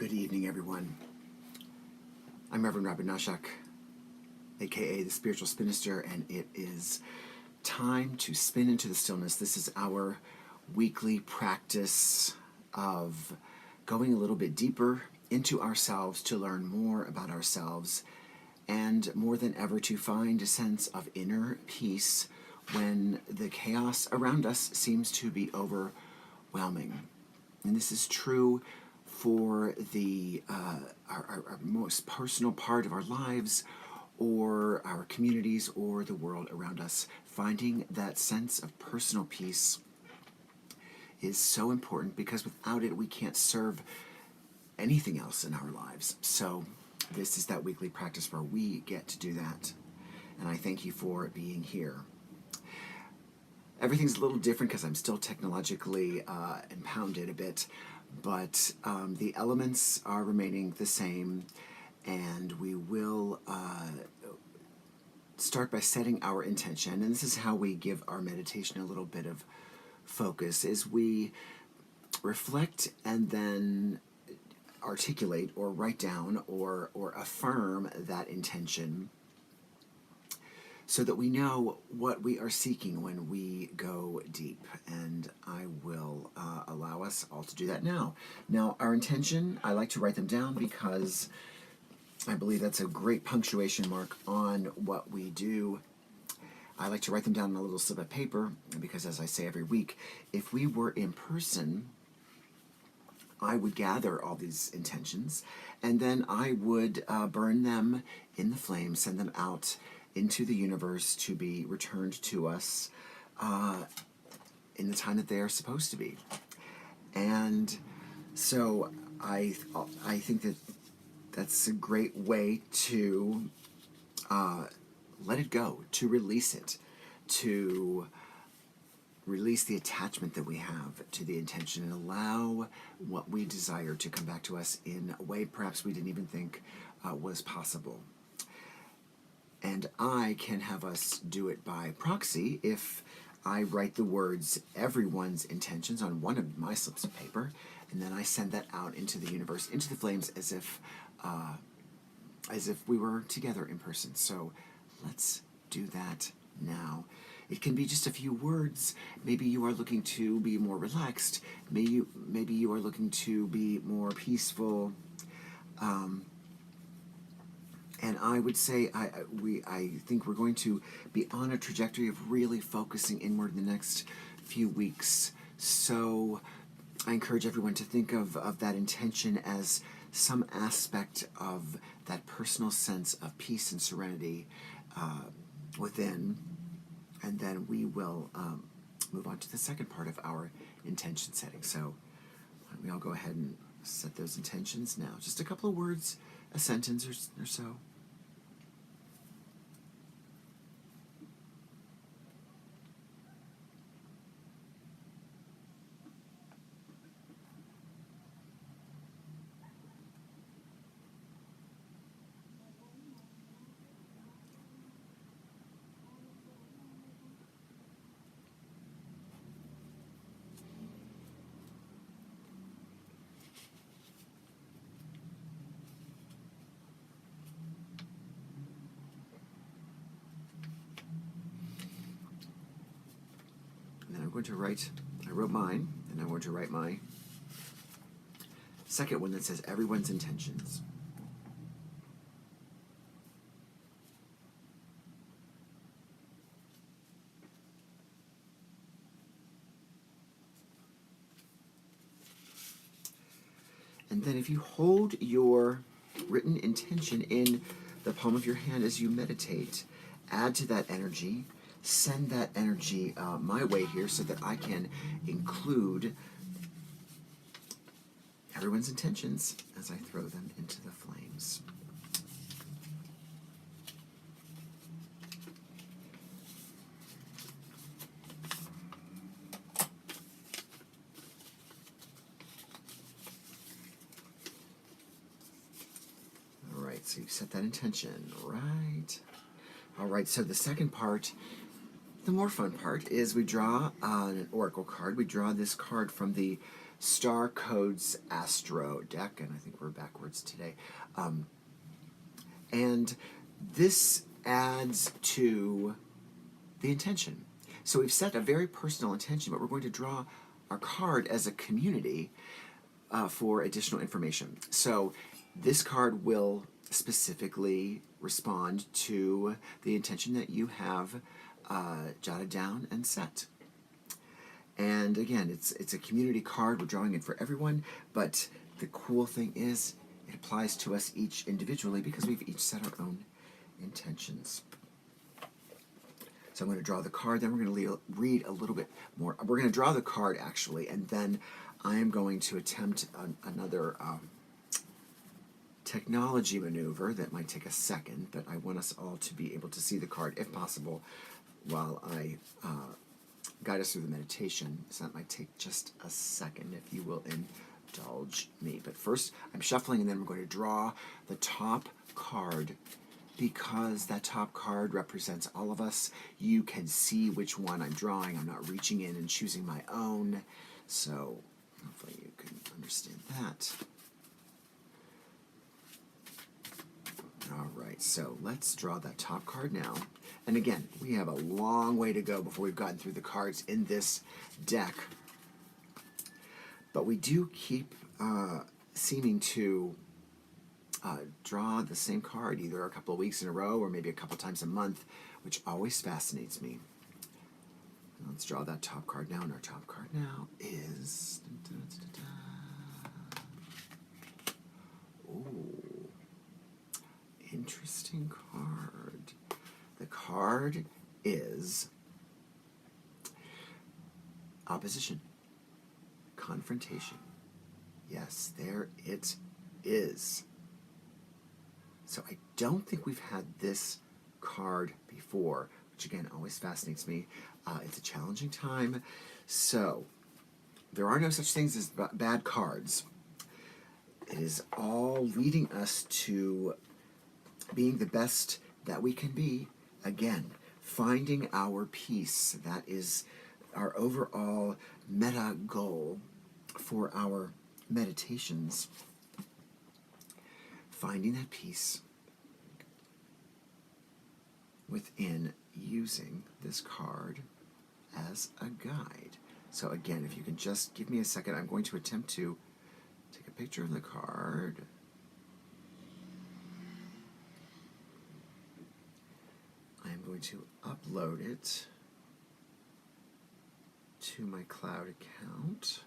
Good evening, everyone. I'm Reverend Rabbi Nashak, aka the Spiritual SPINister, and it is time to spin into the stillness. This is our weekly practice of going a little bit deeper into ourselves to learn more about ourselves, and more than ever to find a sense of inner peace when the chaos around us seems to be overwhelming. And this is true for our most personal part of our lives, or our communities, or the world around us. Finding that sense of personal peace is so important, because without it we can't serve anything else in our lives. So this is that weekly practice where we get to do that, and I thank you for being here. Everything's a little different because I'm still technologically impounded a bit, but the elements are remaining the same, and we will start by setting our intention. And this is how we give our meditation a little bit of focus, is we reflect and then articulate or write down or affirm that intention, so that we know what we are seeking when we go deep. And I will allow us all to do that now. Now, our intention, I like to write them down because I believe that's a great punctuation mark on what we do. I like to write them down on a little slip of paper because, as I say every week, if we were in person, I would gather all these intentions, and then I would burn them in the flames, send them out into the universe to be returned to us in the time that they are supposed to be. And so I think that that's a great way to let it go, to release it, to release the attachment that we have to the intention, and allow what we desire to come back to us in a way perhaps we didn't even think was possible. And I can have us do it by proxy if I write the words everyone's intentions on one of my slips of paper, and then I send that out into the universe, into the flames, as if we were together in person. So let's do that now. It can be just a few words. Maybe you are looking to be more relaxed. Maybe you are looking to be more peaceful. And I would say I think we're going to be on a trajectory of really focusing inward in the next few weeks. So I encourage everyone to think of that intention as some aspect of that personal sense of peace and serenity within. And then we will move on to the second part of our intention setting. So why don't we all go ahead and set those intentions now. Just a couple of words, a sentence or so. I'm going to write, I wrote mine, and I'm going to write my second one that says everyone's intentions. And then if you hold your written intention in the palm of your hand as you meditate, add to that energy, send that energy my way here so that I can include everyone's intentions as I throw them into the flames. All right, so you set that intention, right? All right, so the second part, the more fun part, is we draw an oracle card. We draw this card from the Star Codes Astro deck, and I think we're backwards today. And this adds to the intention. So we've set a very personal intention, but we're going to draw our card as a community for additional information. So this card will specifically respond to the intention that you have jotted down and set. And again, it's a community card. We're drawing it for everyone, but the cool thing is it applies to us each individually because we've each set our own intentions. So I'm going to draw the card, then we're going to read a little bit more. We're going to draw the card, actually, and then I am going to attempt another technology maneuver that might take a second, but I want us all to be able to see the card, if possible, while I guide us through the meditation. So that might take just a second, if you will indulge me. But first, I'm shuffling, and then we're going to draw the top card. Because that top card represents all of us, you can see which one I'm drawing. I'm not reaching in and choosing my own. So hopefully you can understand that. All right, so let's draw that top card now. And again, we have a long way to go before we've gotten through the cards in this deck. But we do keep seeming to draw the same card either a couple of weeks in a row or maybe a couple times a month, which always fascinates me. Let's draw that top card now, and our top card now is... Ooh, interesting card. The card is opposition, confrontation. Yes, there it is. So I don't think we've had this card before, which again always fascinates me. It's a challenging time. So there are no such things as bad cards. It is all leading us to being the best that we can be. Again, finding our peace. That is our overall meta goal for our meditations. Finding that peace within using this card as a guide. So again, if you can just give me a second, I'm going to attempt to take a picture of the card. I am going to upload it to my cloud account.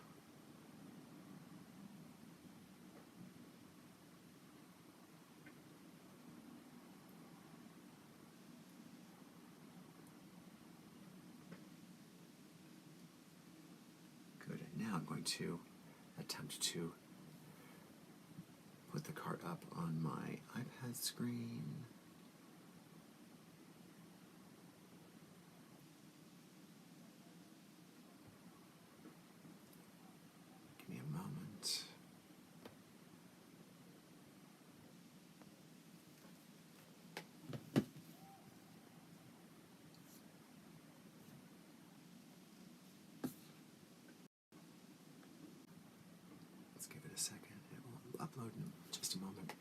Now I'm going to attempt to put the card up on my iPad screen. Give me a moment. Give it a second. It will upload in just a moment.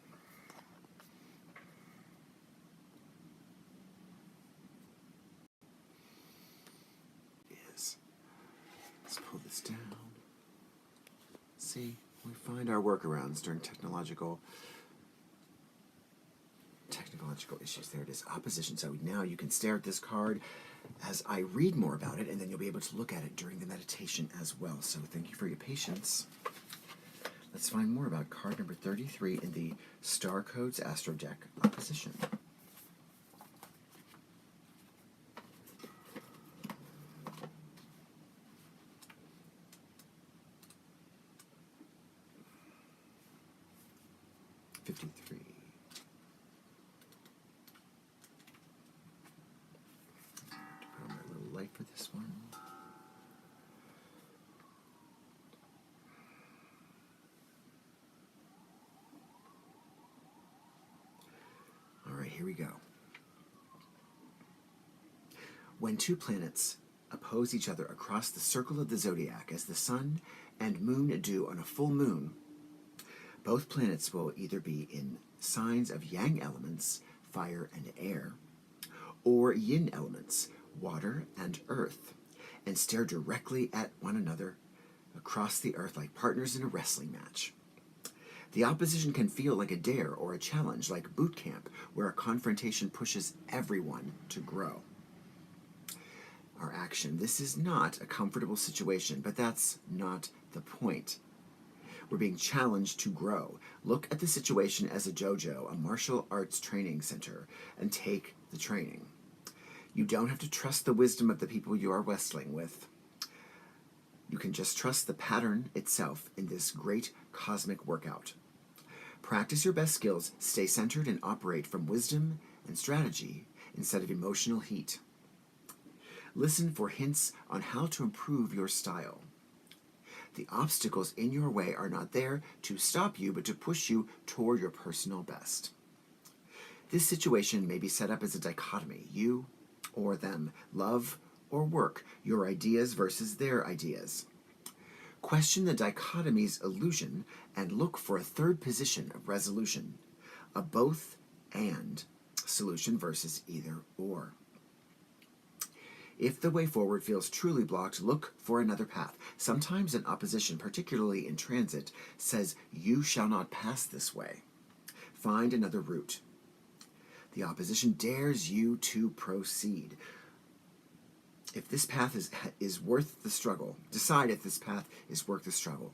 Yes. Let's pull this down. See, we find our workarounds during technological issues. There it is, opposition. So now you can stare at this card as I read more about it, and then you'll be able to look at it during the meditation as well. So thank you for your patience. Let's find more about card number 33 in the Star Codes Astro deck, Opposition. $53. Put on my little light for this one. All right, here we go. When two planets oppose oppose each other across the circle of the zodiac as the sun and moon do on a full moon. Both planets will either be in signs of yang elements, fire and air, or yin elements, water and earth, and stare directly at one another across the earth like partners in a wrestling match. The opposition can feel like a dare or a challenge, like boot camp, where a confrontation pushes everyone to grow. Our action. This is not a comfortable situation, but that's not the point. We're being challenged to grow. Look at the situation as a dojo, a martial arts training center, and take the training. You don't have to trust the wisdom of the people you are wrestling with. You can just trust the pattern itself in this great cosmic workout. Practice your best skills, stay centered, and operate from wisdom and strategy instead of emotional heat. Listen for hints on how to improve your style. The obstacles in your way are not there to stop you, but to push you toward your personal best. This situation may be set up as a dichotomy, you or them, love or work, your ideas versus their ideas. Question the dichotomy's illusion and look for a third position of resolution, a both and solution versus either or. If the way forward feels truly blocked, look for another path. Sometimes an opposition, particularly in transit, says, "You shall not pass this way." Find another route. The opposition dares you to proceed. If this path is worth the struggle, decide if this path is worth the struggle.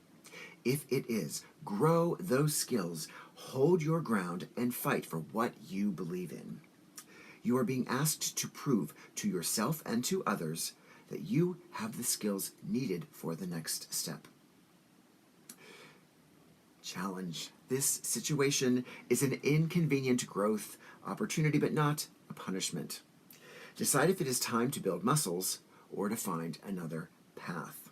If it is, grow those skills, hold your ground, and fight for what you believe in. You are being asked to prove to yourself and to others that you have the skills needed for the next step. Challenge. This situation is an inconvenient growth opportunity, but not a punishment. Decide if it is time to build muscles or to find another path.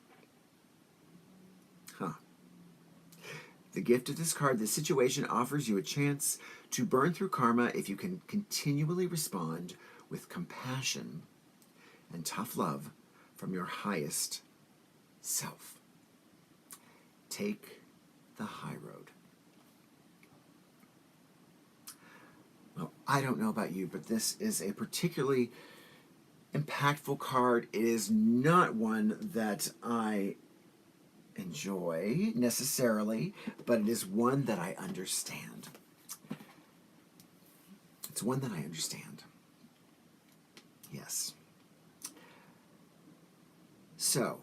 The gift of this card, this situation offers you a chance to burn through karma if you can continually respond with compassion and tough love from your highest self. Take the high road. Well, I don't know about you, but this is a particularly impactful card. It is not one that I enjoy necessarily, but it is one that I understand. It's one that I understand. Yes. So,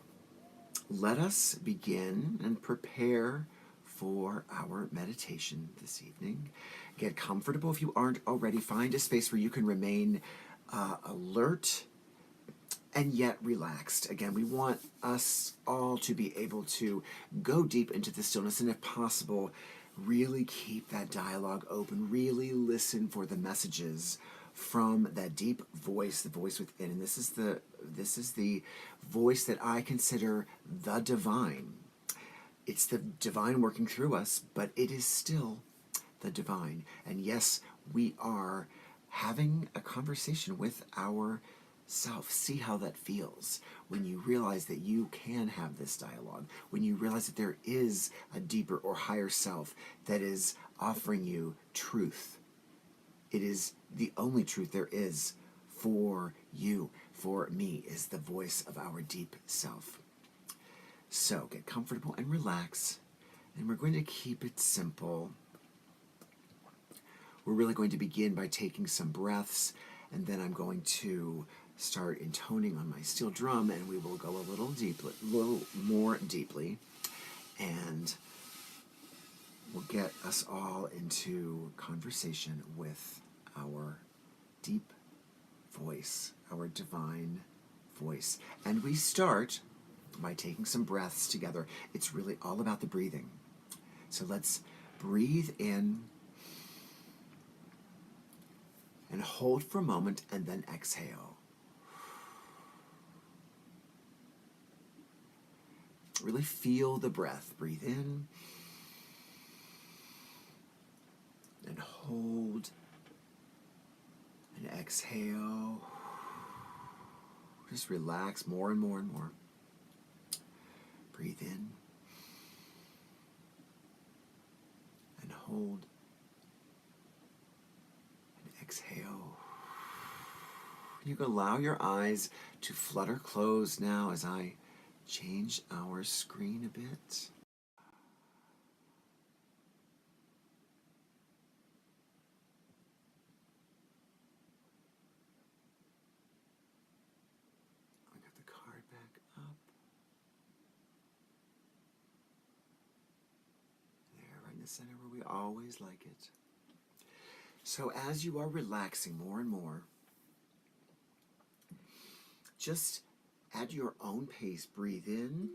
let us begin and prepare for our meditation this evening. Get comfortable if you aren't already. Find a space where you can remain alert and yet relaxed. Again, we want us all to be able to go deep into the stillness, and if possible, really keep that dialogue open. Really listen for the messages from that deep voice, the voice within. And this is the voice that I consider the divine. It's the divine working through us, but it is still the divine. And yes, we are having a conversation with our self. See how that feels when you realize that you can have this dialogue, when you realize that there is a deeper or higher self that is offering you truth. It is the only truth there is for you, for me, is the voice of our deep self. So get comfortable and relax, and we're going to keep it simple. We're really going to begin by taking some breaths, and then I'm going to start intoning on my steel drum, and we will go a little more deeply, and we'll get us all into conversation with our deep voice, our divine voice. And we start by taking some breaths together. It's really all about the breathing. So let's breathe in and hold for a moment, and then exhale. Really feel the breath. Breathe in and hold and exhale. Just relax more and more and more. Breathe in and hold and exhale. You can allow your eyes to flutter closed now as I change our screen a bit. I got the card back up. There, right in the center where we always like it. So as you are relaxing more and more, just at your own pace, breathe in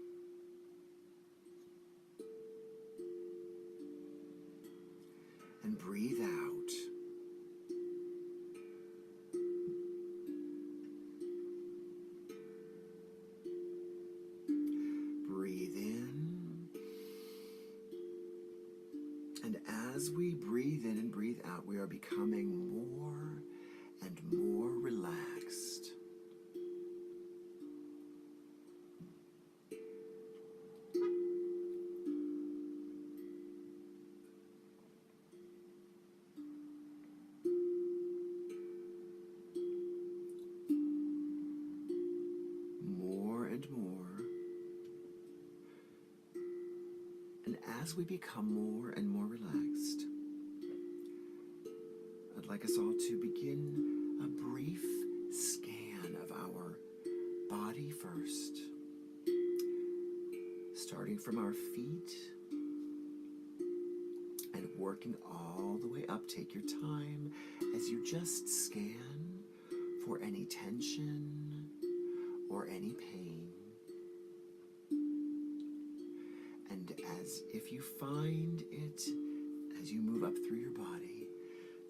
and breathe out. Breathe in. And as we breathe in and breathe out, we are becoming more and more relaxed. More and more. And as we become more and more relaxed, I'd like us all to begin a brief scan of our body first, starting from our feet and working all the way up. Take your time as you just scan for any tension or any pain. And as if you find it, as you move up through your body,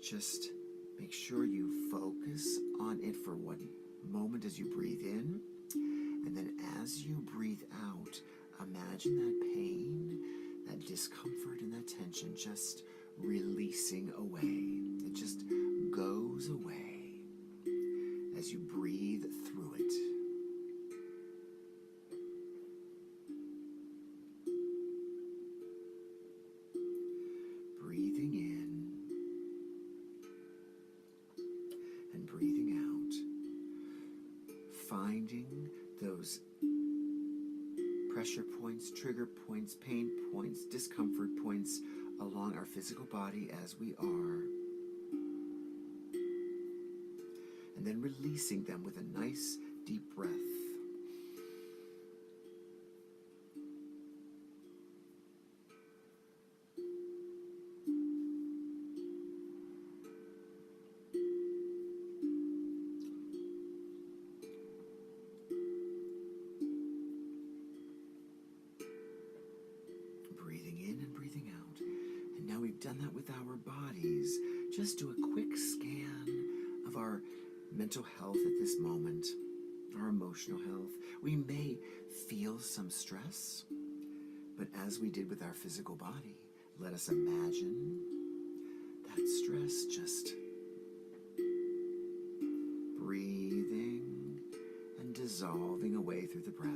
just make sure you focus on it for 1 moment as you breathe in. And then as you breathe out, imagine that pain, that discomfort, and that tension just releasing away. It just goes away as you breathe through it. Breathing in and breathing out, finding those pressure points, trigger points, pain points, discomfort points along our physical body as we are, and then releasing them with a nice deep breath. Breathing in and breathing out. And now we've done that with our bodies. Just do a quick scan of our mental health at this moment, our emotional health. We may feel some stress, but as we did with our physical body, let us imagine that stress just breathing and dissolving away through the breath.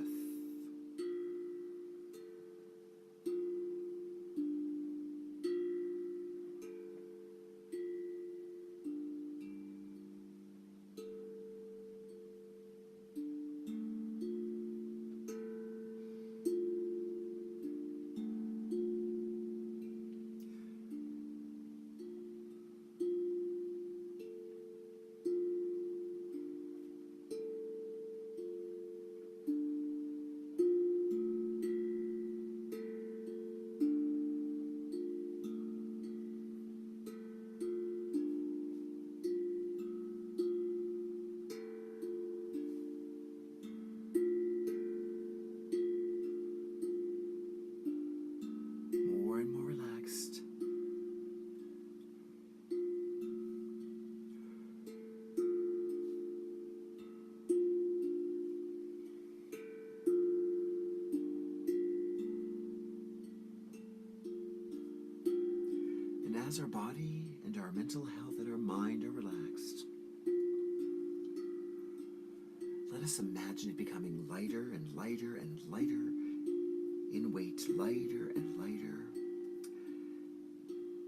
More and more relaxed. And as our body and our mental health and our mind are relaxed, let us just imagine it becoming lighter and lighter and lighter in weight, lighter and lighter,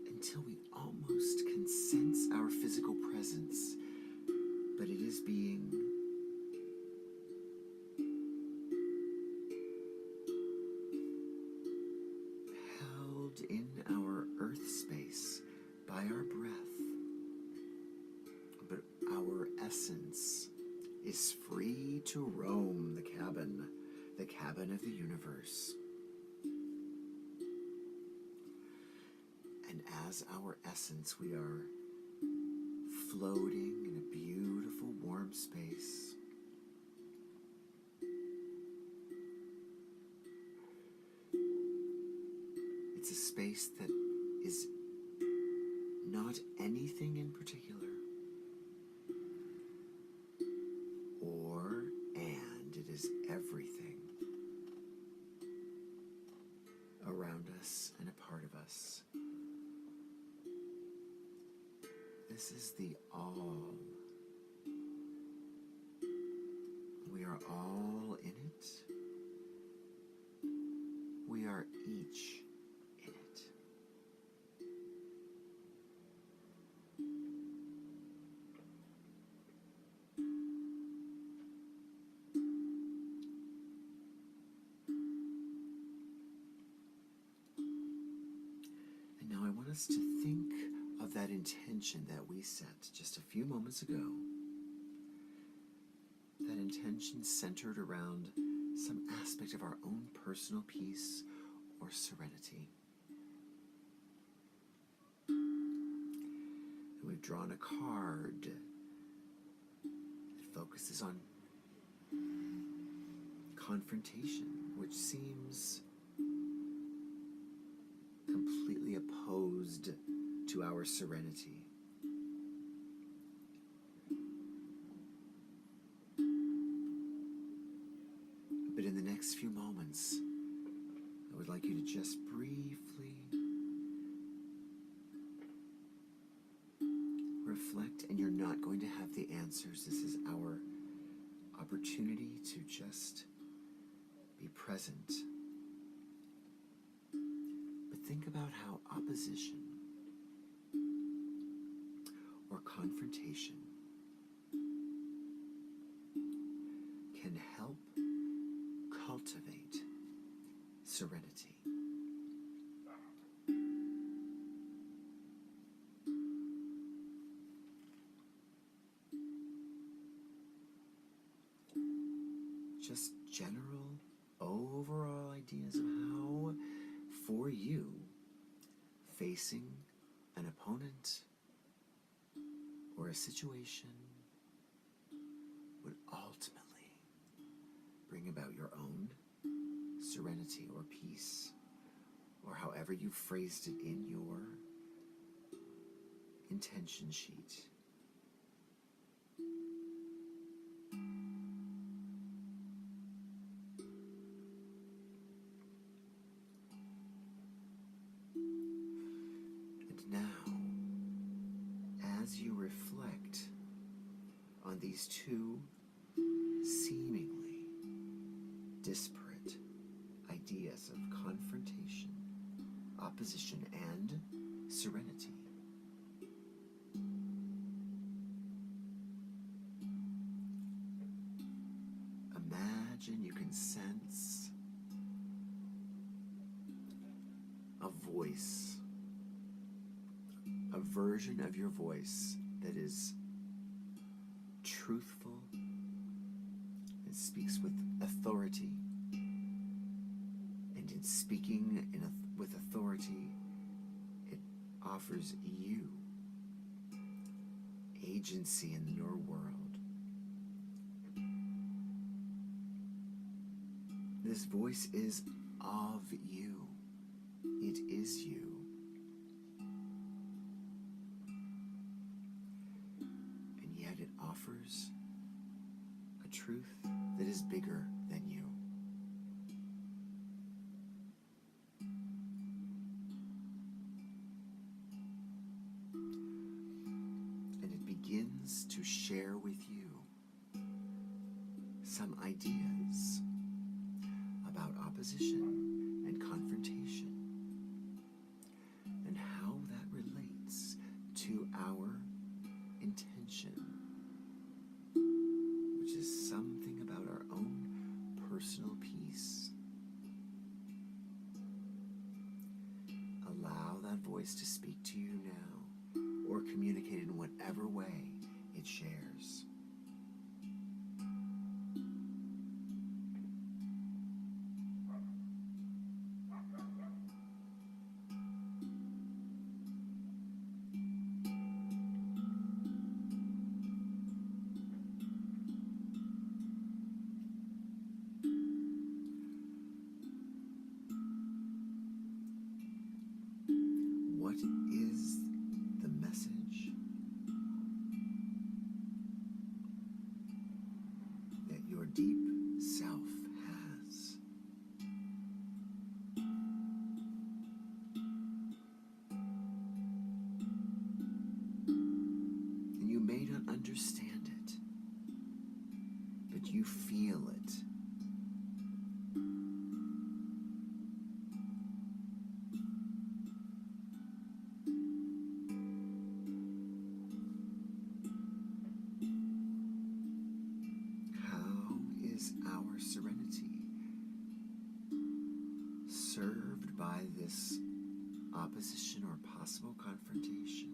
until we almost can sense our physical presence, but it is being held in our earth space by our breath, but our essence is free to roam the cabin of the universe. And as our essence, we are floating in a beautiful warm space. It's a space that is not anything in particular, and it is everything around us and a part of us. This is the all. We are all in it. We are each in it. And now I want us to think of that intention that we set just a few moments ago. That intention centered around some aspect of our own personal peace or serenity. And we've drawn a card that focuses on confrontation, which seems completely opposed to our serenity. But in the next few moments, I would like you to just briefly reflect, and you're not going to have the answers. This is our opportunity to just be present. But think about how opposition or confrontation can help cultivate serenity. Just general, overall ideas of how, for you, facing an opponent or a situation would ultimately bring about your own serenity or peace, or however you phrased it in your intention sheet. And now, as you reflect on these two seemingly disparate ideas of confrontation, opposition, and serenity, imagine you can sense a voice, a version of your voice that is truthful, it speaks with authority, and in speaking with authority, it offers you agency in your world. This voice is of you. It is you. And yet it offers a truth that is bigger than you. And it begins to share with you ideas about opposition and confrontation and how that relates to our intention, which is something about our own personal peace. Allow that voice to speak to you now, or communicate in whatever way it shares. What is the message that your deep self has? And you may not understand it, but you feel it. Our serenity served by this opposition or possible confrontation?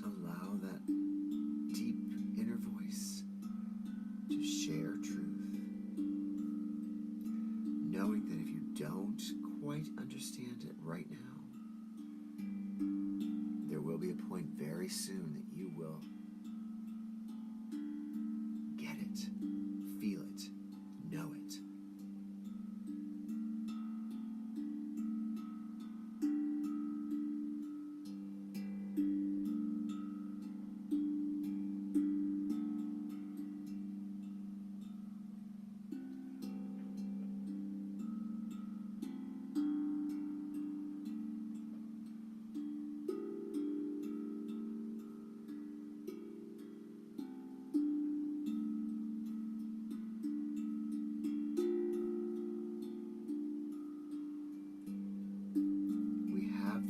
Allow that deep inner voice to share truth, knowing that if you don't quite understand it right now, there will be a point very soon that you will get it, feel it, know it.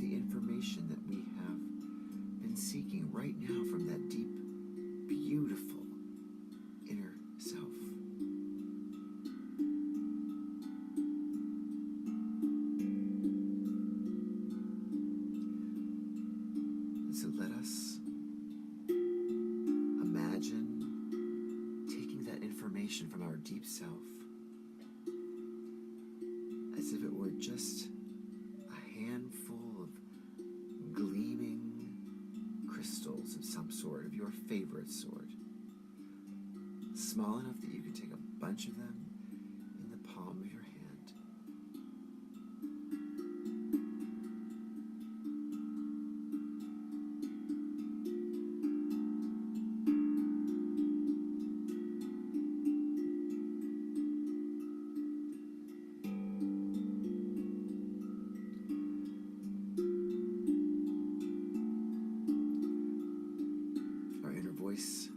Information that we have been seeking right now from that deep, beautiful inner self. And so let us imagine taking that information from our deep self as if it were just a handful of gleaming crystals of some sort, of your favorite sort. Small enough that you can take a bunch of them in the palm of your hand. Voice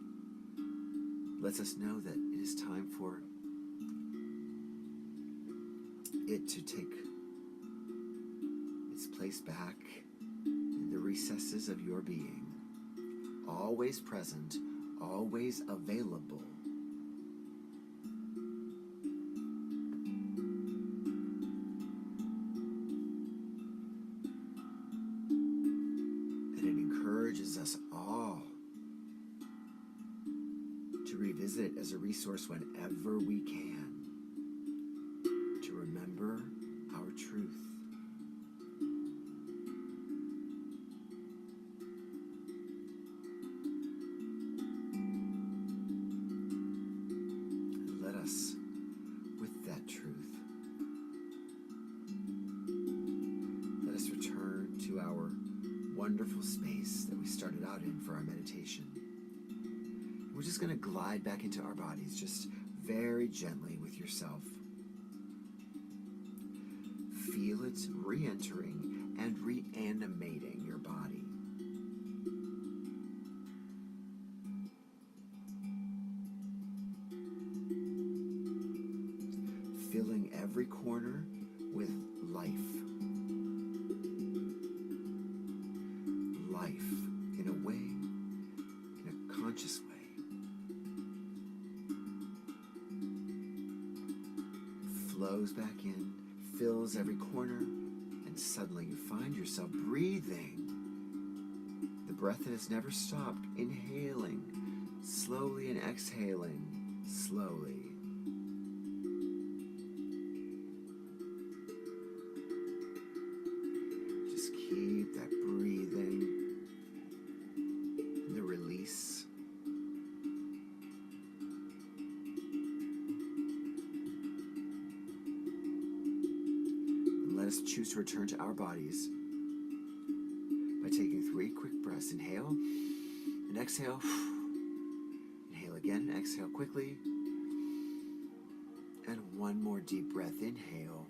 lets us know that it is time for it to take its place back in the recesses of your being, always present, always available. And it encourages us all to revisit it as a resource whenever we can, to remember our truth. And let us, with that truth, wonderful space that we started out in for our meditation. We're just going to glide back into our bodies, just very gently with yourself. Feel it re-entering and reanimating your body. Filling every corner with life. Life in a way, in a conscious way. Flows back in, fills every corner, and suddenly you find yourself breathing. The breath that has never stopped, inhaling slowly and exhaling slowly. Just keep that breathing and the release. Let us choose to return to our bodies by taking 3 quick breaths. Inhale and exhale. Inhale again and exhale quickly. And one more deep breath. Inhale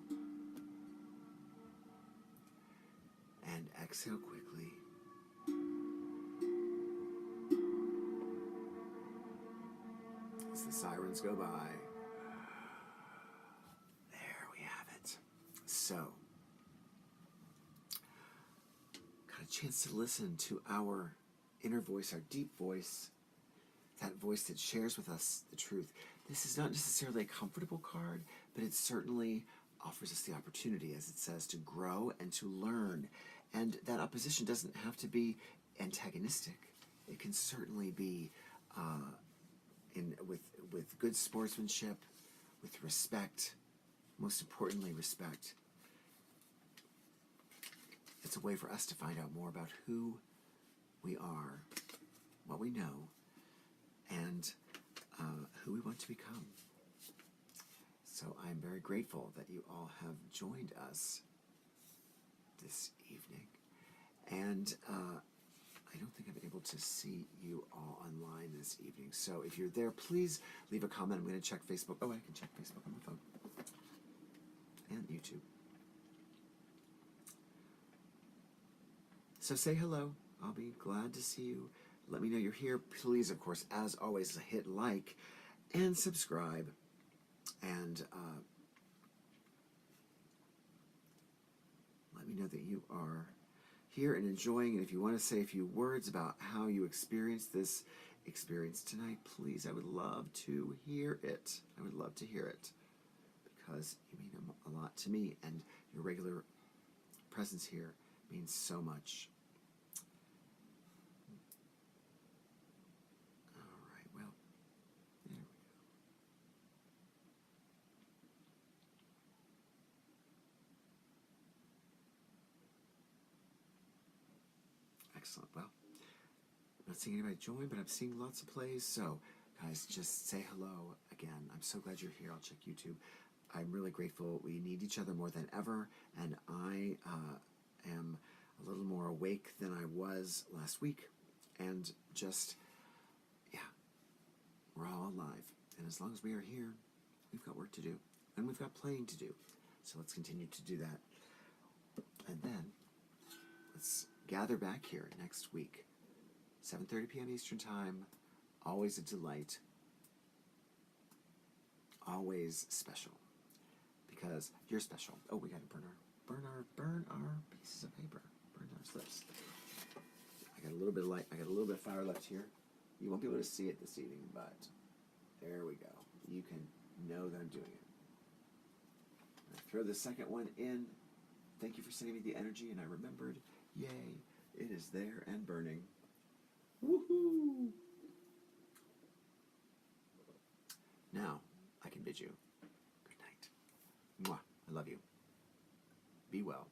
and exhale quickly. As the sirens go by. There we have it. So, got a chance to listen to our inner voice, our deep voice, that voice that shares with us the truth. This is not necessarily a comfortable card, but it certainly offers us the opportunity, as it says, to grow and to learn. And that opposition doesn't have to be antagonistic. It can certainly be with good sportsmanship, with respect, most importantly, respect. It's a way for us to find out more about who we are, what we know, and who we want to become. So I'm very grateful that you all have joined us this evening. And I don't think I'm able to see you all online this evening. So if you're there, please leave a comment. I'm going to check Facebook. Oh, I can check Facebook on my phone. And YouTube. So say hello. I'll be glad to see you. Let me know you're here. Please, of course, as always, hit like and subscribe. And let me know that you are here and enjoying. And if you want to say a few words about how you experienced this experience tonight, please, I would love to hear it. I would love to hear it, because you mean a lot to me, and your regular presence here means so much. All right, well, there we go. Excellent. Well, I'm not seeing anybody join, but I'm seeing lots of plays. So, guys, just say hello again. I'm so glad you're here. I'll check YouTube. I'm really grateful. We need each other more than ever, and I am a little more awake than I was last week. And just, yeah, we're all alive. And as long as we are here, we've got work to do. And we've got playing to do. So let's continue to do that. And then, let's gather back here next week. 7:30 p.m. Eastern Time. Always a delight. Always special. Because you're special. Oh, we gotta burn our pieces of paper. Burn our slips. I got a little bit of light. I got a little bit of fire left here. You won't be able to see it this evening, but there we go. You can know that I'm doing it. I throw the second one in. Thank you for sending me the energy, and I remembered. Yay! It is there and burning. Woohoo! Now, I can bid you good night. Mwah. I love you. Be well.